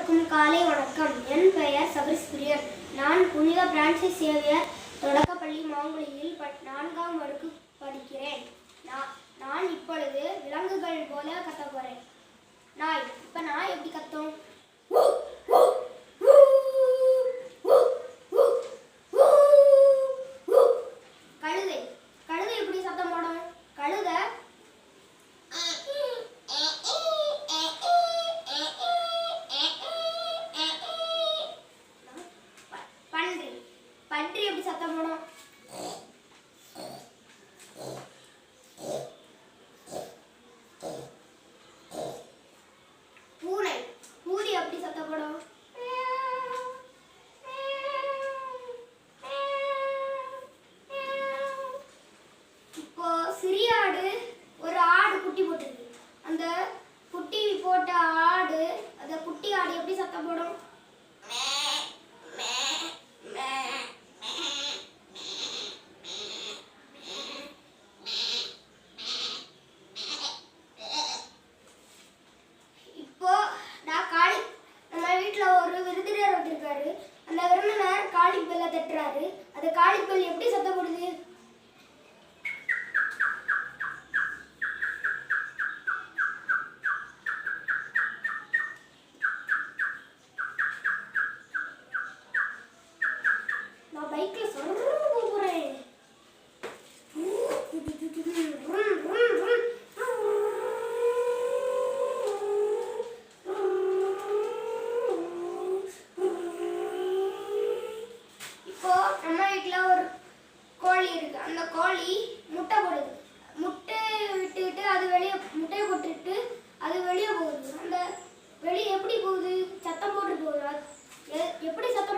அனைவருக்கும் காலை வணக்கம். என் பெயர் சபரிஸ்பிரியன். நான் புனித பிரான்சிஸ் சேவியர் தொடக்கப்பள்ளி மாங்குழியில் 4ஆம் வகுப்பு படிக்கிறேன். நான் இப்பொழுது விலங்குகள் போல கத்த போறேன். நாய். இப்ப நாய் எப்படி கத்தும்? கழுதை. கழுதை எப்படி சத்தம் போடும்? கழுதை பன்றி எப்படி சத்தம் போடும்? பூனை. பூரி எப்படி சத்தம் போடும்? இப்போ சிறிய ஆடு ஒரு ஆடு குட்டி போட்டிருக்கு. அந்த குட்டி போட்ட ஆடு அந்த குட்டி ஆடு எப்படி சத்தம் போடும்? ஒரு விருந்தினர் வந்திருக்காரு. அந்த விருந்தினர் காலிங் பெல்ல தட்டுறாரு. அந்த காலிங் பெல் எப்படி சத்தம் போடுது? நான் பைக்ல சொல்றேன் போறேன். நம்ம வீட்டில் ஒரு கோழி இருக்கு. அந்த கோழி முட்டை போடுது. முட்டை விட்டுக்கிட்டு அது வெளியே முட்டையை போட்டுட்டு அது வெளியே போகுது. அந்த வெளியே எப்படி போகுது? சத்தம் போட்டு போகுது. எப்படி சத்தம்